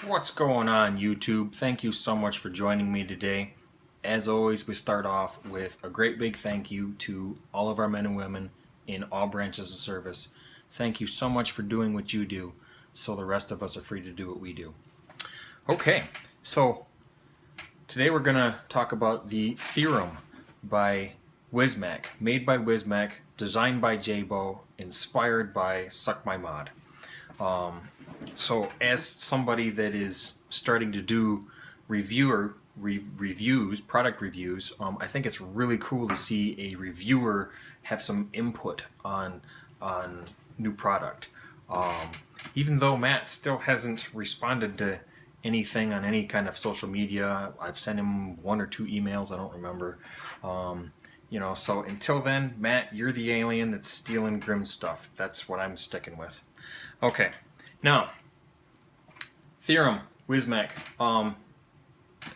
What's going on, YouTube? Thank you so much for joining me today. As always, we start off with a great big thank you to all of our men and women in all branches of service. Thank you so much for doing what you do so the rest of us are free to do what we do. Okay, so today we're going to talk about the Theorem by Wismec, made by Wismec, designed by Jabo, inspired by Suck My Mod. So as somebody that is starting to do reviews, product reviews, I think it's really cool to see a reviewer have some input on new product. Even though Matt still hasn't responded to anything on any kind of social media, I've sent him 1 or 2 emails, I don't remember. So until then, Matt, you're the alien that's stealing Grimm stuff. That's what I'm sticking with. Okay. Now, Theorem, Wismec,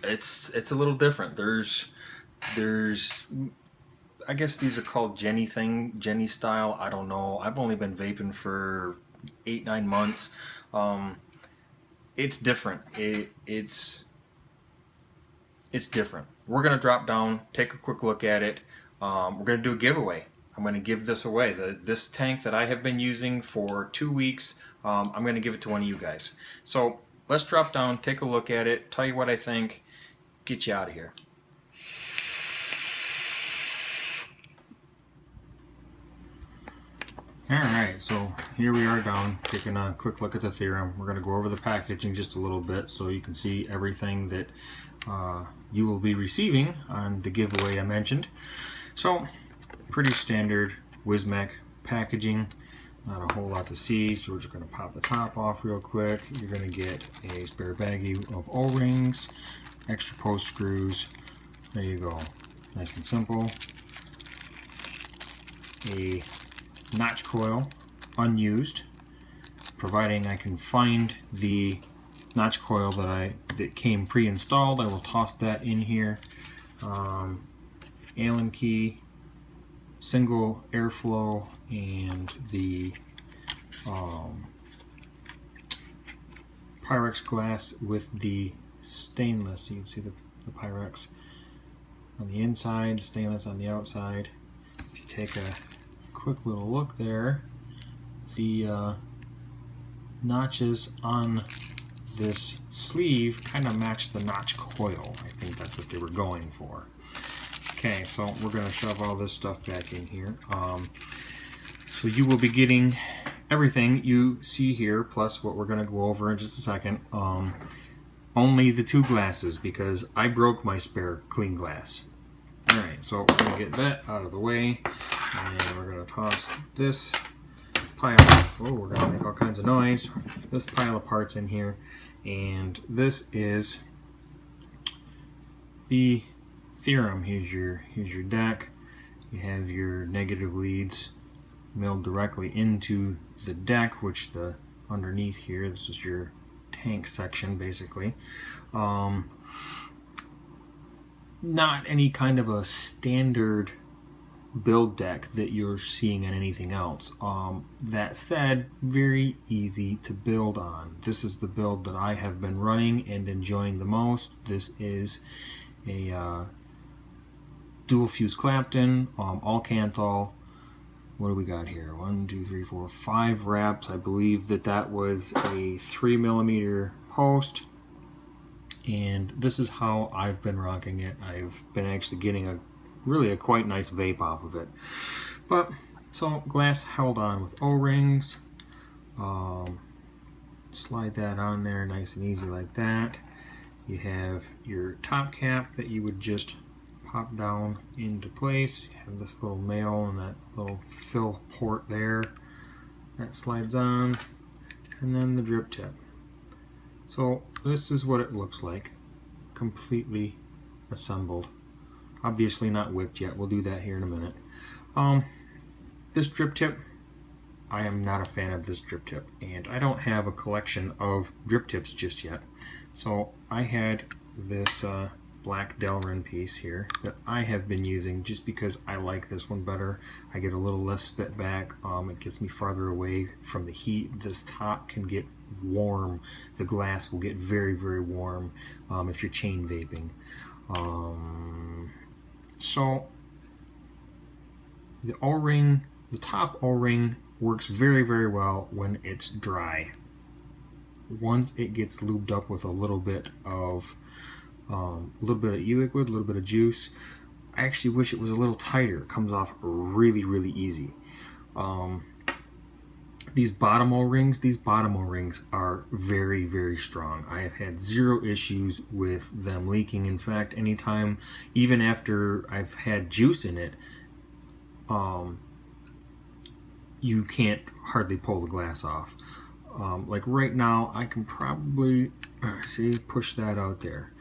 it's a little different. There's, I guess these are called Jenny style. I don't know. I've only been vaping for 8-9 months. It's different. It's different. We're gonna drop down, take a quick look at it. We're gonna do a giveaway. I'm going to give this away. This tank that I have been using for 2 weeks, I'm going to give it to one of you guys. So let's drop down, take a look at it, tell you what I think, get you out of here. Alright, so here we are down, taking a quick look at the Theorem. We're going to go over the packaging just a little bit so you can see everything that you will be receiving on the giveaway I mentioned. So, pretty standard Wismec packaging, not a whole lot to see, so we're just going to pop the top off real quick. You're going to get a spare baggie of O-rings, extra post screws, there you go, nice and simple. A notch coil, unused, providing I can find the notch coil that came pre-installed, I will toss that in here. Allen key, single airflow, and the Pyrex glass with the stainless. You can see the Pyrex on the inside, stainless on the outside. If you take a quick little look there, the notches on this sleeve kind of match the notch coil. I think that's what they were going for. Okay, so we're going to shove all this stuff back in here. So you will be getting everything you see here, plus what we're going to go over in just a second. Only the 2 glasses, because I broke my spare clean glass. Alright, so we're going to get that out of the way, and we're going to toss this pile, oh, we're going to make all kinds of noise, this pile of parts in here, and this is the Theorem. Here's your deck. You have your negative leads milled directly into the deck, which the underneath here, this is your tank section basically. Not any kind of a standard build deck that you're seeing on anything else. That said, very easy to build on. This is the build that I have been running and enjoying the most. This is a dual fuse Clapton, all Canthal. What do we got here? 1, 2, 3, 4, 5 wraps. I believe that was a 3mm post, and this is how I've been rocking it. I've been actually getting really a quite nice vape off of it. But so glass held on with O-rings. Slide that on there nice and easy like that. You have your top cap that you would just pop down into place. You have this little nail and that little fill port there that slides on, and then the drip tip. So this is what it looks like, completely assembled. Obviously not wicked yet, we'll do that here in a minute. This drip tip, I am not a fan of this drip tip, and I don't have a collection of drip tips just yet. So I had this black Delrin piece here that I have been using just because I like this one better. I get a little less spit back. It gets me farther away from the heat. This top can get warm. The glass will get very, very warm if you're chain vaping. So the O-ring, the top O-ring works very, very well when it's dry. Once it gets lubed up with a little bit of e-liquid, a little bit of juice, I actually wish it was a little tighter. It comes off really, really easy. These bottom O-rings are very, very strong. I have had zero issues with them leaking. In fact, anytime, even after I've had juice in it, you can't hardly pull the glass off. Like right now, I can probably push that out there.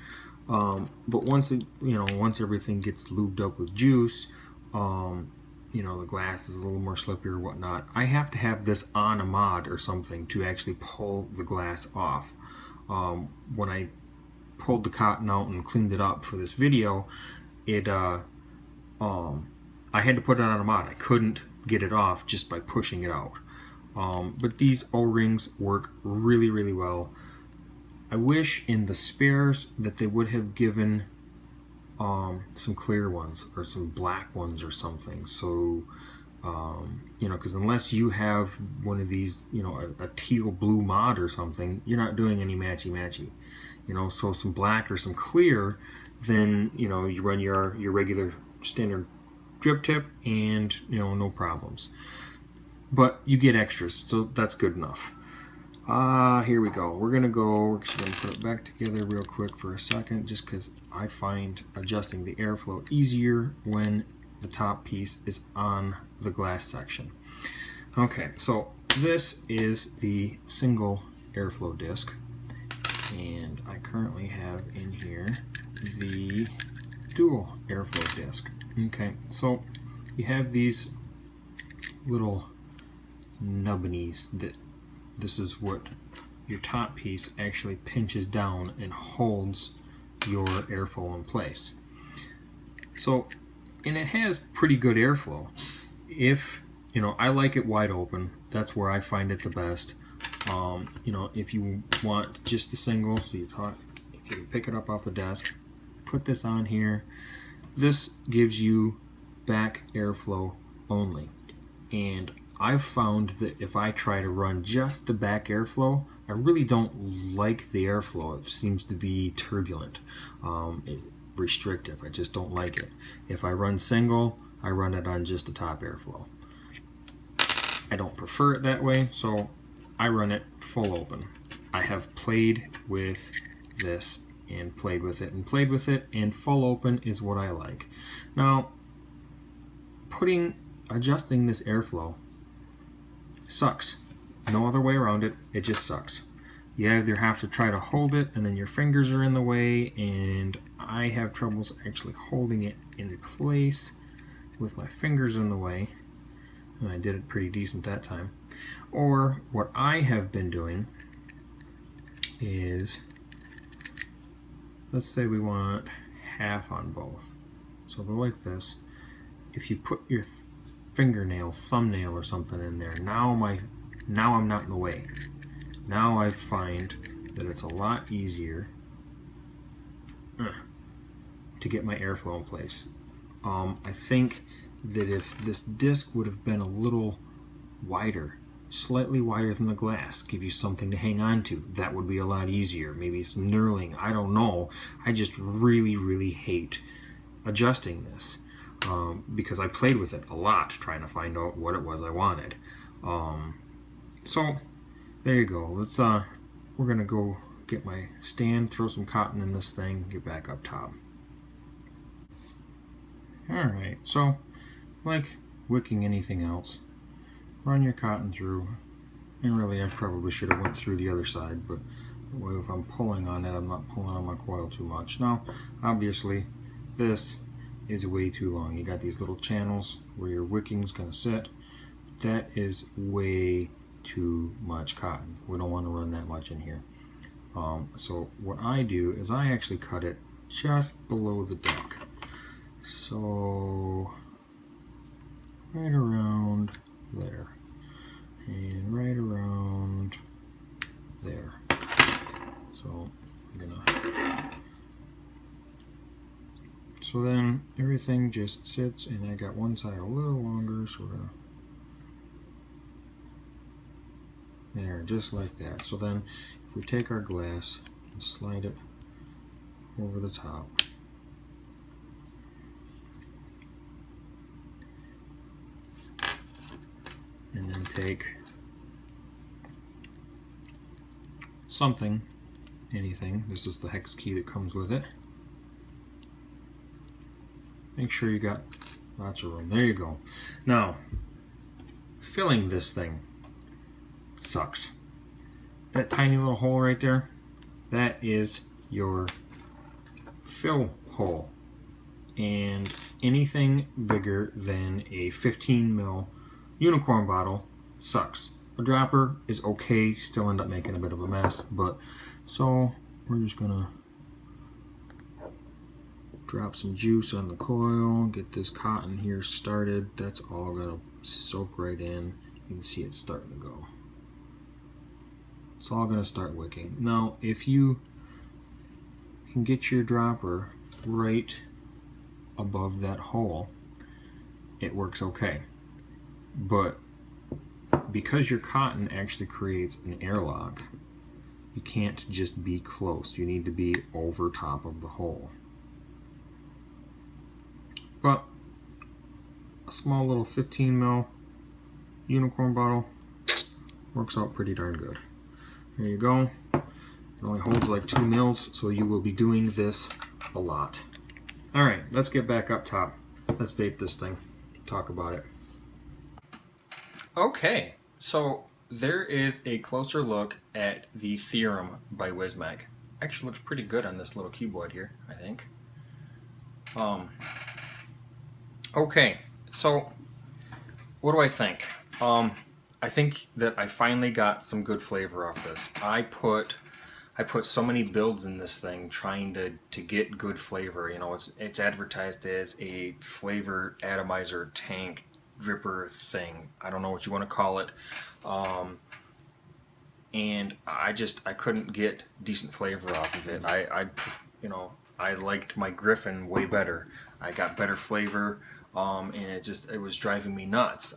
But once once everything gets lubed up with juice, the glass is a little more slippery or whatnot. I have to have this on a mod or something to actually pull the glass off. When I pulled the cotton out and cleaned it up for this video, I had to put it on a mod. I couldn't get it off just by pushing it out. But these O-rings work really, really well. I wish in the spares that they would have given some clear ones or some black ones or something. So, because unless you have one of these, a teal blue mod or something, you're not doing any matchy-matchy. So some black or some clear, then, you run your regular standard drip tip and, no problems. But you get extras, so that's good enough. Here we go. We're gonna put it back together real quick for a second, just because I find adjusting the airflow easier when the top piece is on the glass section. Okay, so this is the single airflow disc, and I currently have in here the dual airflow disc. Okay, so you have these little nubbinies that this is what your top piece actually pinches down and holds your airflow in place. So, and it has pretty good airflow. If, I like it wide open, that's where I find it the best. If you want just the single, so if you pick it up off the desk, put this on here, this gives you back airflow only. And I've found that if I try to run just the back airflow, I really don't like the airflow. It seems to be turbulent, restrictive. I just don't like it. If I run single, I run it on just the top airflow. I don't prefer it that way, so I run it full open. I have played with this and played with it and played with it, and full open is what I like. Now, adjusting this airflow sucks. No other way around it. It just sucks. You either have to try to hold it and then your fingers are in the way, and I have troubles actually holding it into place with my fingers in the way, and I did it pretty decent that time. Or what I have been doing is, let's say we want half on both. So they're like this. If you put your thumbnail or something in there, now I'm not in the way. Now I find that it's a lot easier to get my airflow in place. I think that if this disc would have been a little wider, slightly wider than the glass, give you something to hang on to, that would be a lot easier. Maybe some knurling, I don't know. I just really, really hate adjusting this. Because I played with it a lot trying to find out what it was I wanted. So there you go. Let's we're gonna go get my stand, throw some cotton in this thing, get back up top. Alright, so like wicking anything else, run your cotton through, and really I probably should have went through the other side, but if I'm pulling on it, I'm not pulling on my coil too much. Now obviously this is way too long. You got these little channels where your wicking's going to sit. That is way too much cotton. We don't want to run that much in here. So what I do is I actually cut it just below the deck. So right around there and right around there. So so then everything just sits, and I got one side a little longer, so we're gonna there, just like that. So then if we take our glass and slide it over the top, and then take something, anything, this is the hex key that comes with it. Make sure you got lots of room. There you go. Now, filling this thing sucks. That tiny little hole right there, that is your fill hole. And anything bigger than a 15 ml unicorn bottle sucks. A dropper is okay, still end up making a bit of a mess, but so we're just gonna drop some juice on the coil, get this cotton here started. That's all gonna soak right in. You can see it starting to go. It's all gonna start wicking. Now, if you can get your dropper right above that hole, it works okay. But because your cotton actually creates an airlock, you can't just be close. You need to be over top of the hole. But a small little 15 ml unicorn bottle works out pretty darn good. There you go. It only holds like 2 mils, so you will be doing this a lot. Alright, let's get back up top. Let's vape this thing. Talk about it. Okay, so there is a closer look at the Theorem by Wismec. Actually looks pretty good on this little keyboard here, I think. Okay, so what do I think? I think that I finally got some good flavor off this. I put so many builds in this thing trying to get good flavor. You know, it's advertised as a flavor atomizer tank dripper thing. I don't know what you want to call it. And I couldn't get decent flavor off of it. I liked my Griffin way better. I got better flavor, and it was driving me nuts.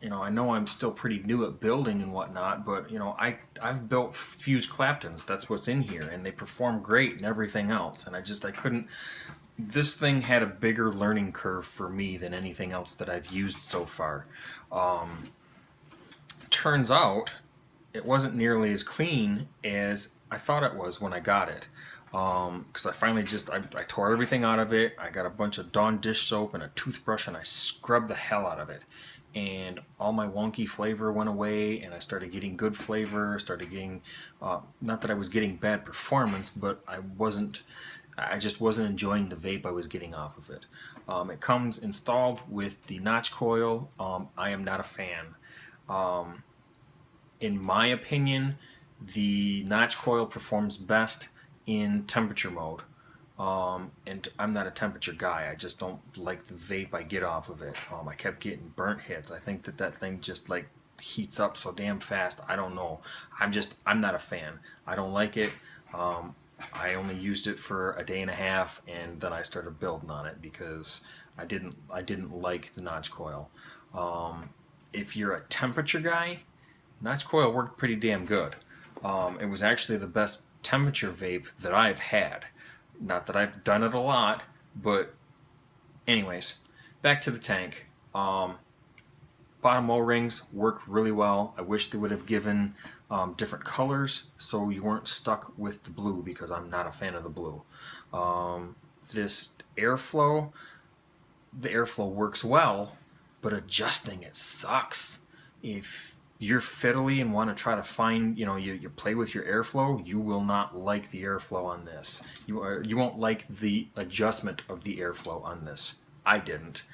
I know I'm still pretty new at building and whatnot, but I've built fused Claptons. That's what's in here, and they perform great and everything else. And I couldn't. This thing had a bigger learning curve for me than anything else that I've used so far. Turns out it wasn't nearly as clean as I thought it was when I got it. Because I finally I tore everything out of it. I got a bunch of Dawn dish soap and a toothbrush, and I scrubbed the hell out of it. And all my wonky flavor went away, and I started getting good flavor, started getting, not that I was getting bad performance, but I just wasn't enjoying the vape I was getting off of it. It comes installed with the notch coil. I am not a fan. In my opinion, the notch coil performs best in temperature mode. And I'm not a temperature guy. I just don't like the vape I get off of it. I kept getting burnt hits. I think that thing just like heats up so damn fast. I don't know. I'm not a fan. I don't like it. I only used it for a day and a half, and then I started building on it because I didn't like the notch coil. If you're a temperature guy, notch coil worked pretty damn good. It was actually the best temperature vape that I've had. Not that I've done it a lot, but anyways, back to the tank. Bottom O-rings work really well. I wish they would have given different colors so you weren't stuck with the blue, because I'm not a fan of the blue. This airflow, the airflow works well, but adjusting it sucks. If you're fiddly and want to try to find, you play with your airflow, you will not like the airflow on this. You won't like the adjustment of the airflow on this. I didn't.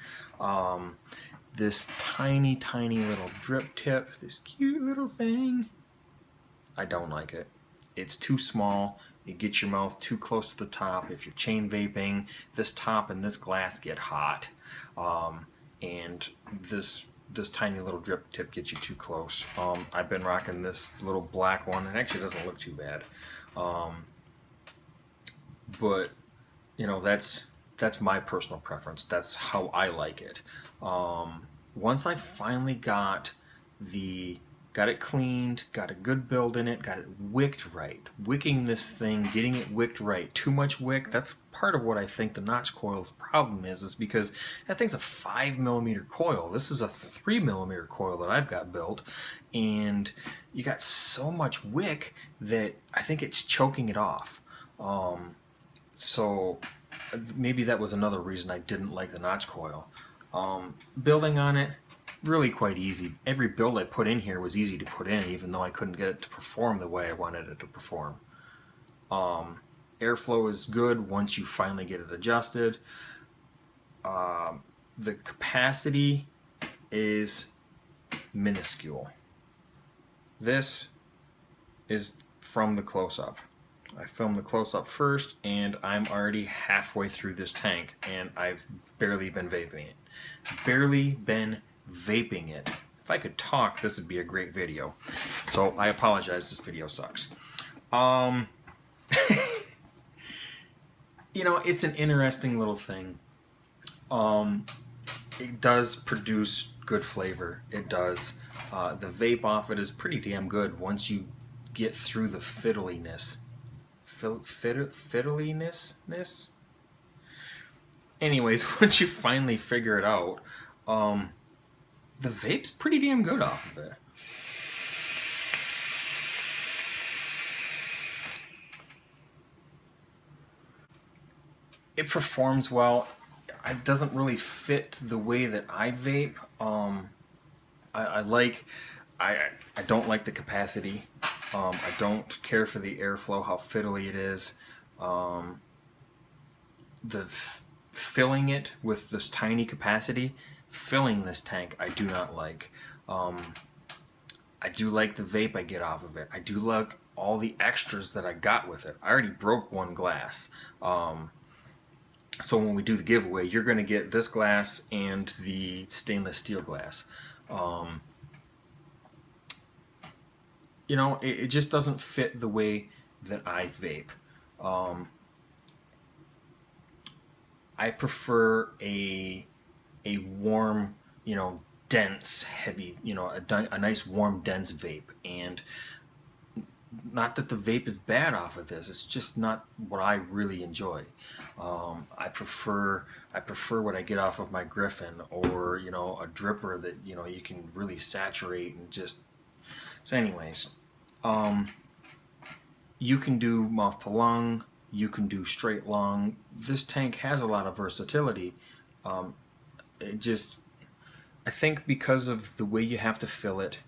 This tiny little drip tip, this cute little thing, I don't like it. It's too small. It gets your mouth too close to the top. If you're chain vaping, this top and this glass get hot. And this this tiny little drip tip gets you too close. I've been rocking this little black one. It actually doesn't look too bad. But you know, that's my personal preference. That's how I like it. Once I finally got it cleaned, got a good build in it, got it wicked right. Wicking this thing, getting it wicked right. Too much wick, that's part of what I think the notch coil's problem is because that thing's a 5mm coil. This is a 3mm coil that I've got built, and you got so much wick that I think it's choking it off. So maybe that was another reason I didn't like the notch coil. Building on it, really quite easy. Every build I put in here was easy to put in, even though I couldn't get it to perform the way I wanted it to perform. Airflow is good once you finally get it adjusted. The capacity is minuscule. This is from the close-up. I filmed the close-up first, and I'm already halfway through this tank, and I've barely been vaping it. Barely been vaping it. If I could talk, this would be a great video. So I apologize, this video sucks. You know, it's an interesting little thing. It does produce good flavor. It does. The vape off it is pretty damn good once you get through the fiddliness. Fiddliness? Anyways, once you finally figure it out, the vape's pretty damn good off of it. It performs well. It doesn't really fit the way that I vape. I don't like the capacity. I don't care for the airflow, how fiddly it is. Filling it with this tiny capacity, filling this tank, I do not like. I do like the vape I get off of it. I do like all the extras that I got with it. I already broke one glass. So when we do the giveaway, you're going to get this glass and the stainless steel glass. You know, it just doesn't fit the way that I vape. I prefer a warm, you know, dense, heavy, you know, a nice warm, dense vape. And not that the vape is bad off of this, it's just not what I really enjoy. I prefer what I get off of my Griffin, or, you know, a dripper that, you know, you can really saturate and just... So anyways, you can do mouth to lung, you can do straight lung. This tank has a lot of versatility. I think because of the way you have to fill it,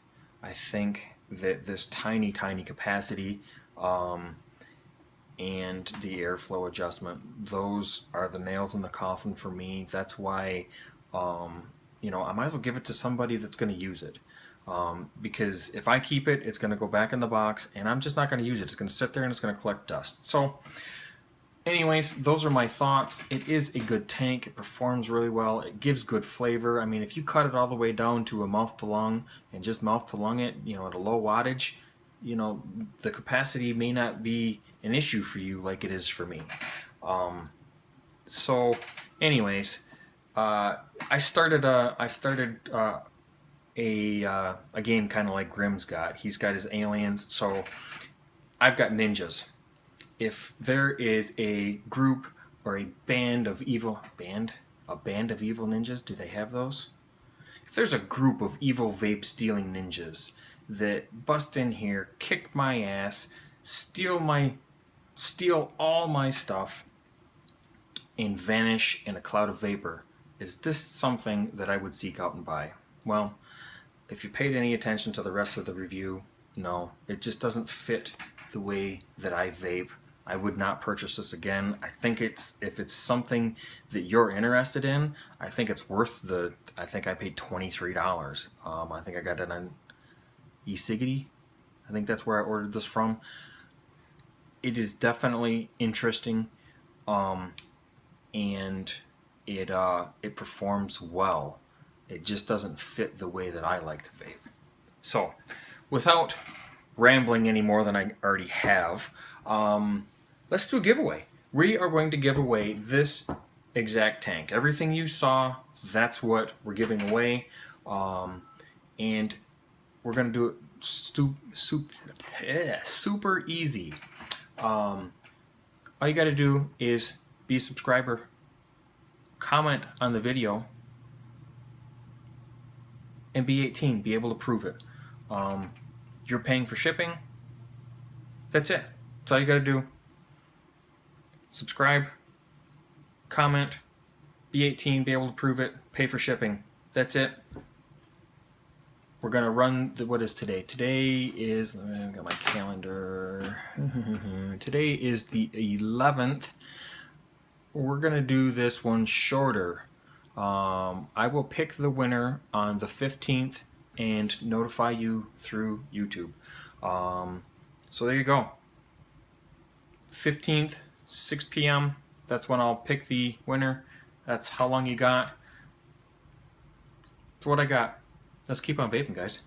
I think that this tiny capacity and the airflow adjustment, those are the nails in the coffin for me. That's why, you know, I might as well give it to somebody that's going to use it. Because if I keep it, it's going to go back in the box, and I'm just not going to use it. It's going to sit there and it's going to collect dust. So anyways, those are my thoughts. It is a good tank. It performs really well. It gives good flavor. I mean, if you cut it all the way down to a mouth to lung and just mouth to lung it, you know, at a low wattage, you know, the capacity may not be an issue for you like it is for me. So anyways, I started a game kind of like Grimm's got. He's got his aliens, so I've got ninjas. If there is a group or a band of evil ninjas, do they have those? If there's a group of evil vape stealing ninjas that bust in here, kick my ass, steal all my stuff, and vanish in a cloud of vapor, is this something that I would seek out and buy? Well, if you paid any attention to the rest of the review, no, it just doesn't fit the way that I vape. I would not purchase this again. I think if it's something that you're interested in, I think it's worth I think I paid $23. I think I got it on eCiggity. I think that's where I ordered this from. It is definitely interesting, and it performs well. It just doesn't fit the way that I like to vape. So, without rambling any more than I already have, let's do a giveaway. We are going to give away this exact tank. Everything you saw, that's what we're giving away. And we're going to do it super easy. All you got to do is be a subscriber, comment on the video, and be 18, be able to prove it. You're paying for shipping. That's it. That's all you got to do. Subscribe, comment, be 18, be able to prove it, pay for shipping. That's it. We're going to run, what is today? Today is, I've got my calendar. Today is the 11th. We're going to do this one shorter. I will pick the winner on the 15th and notify you through YouTube. So there you go. 15th, 6 p.m. That's when I'll pick the winner. That's how long you got. That's what I got. Let's keep on vaping, guys.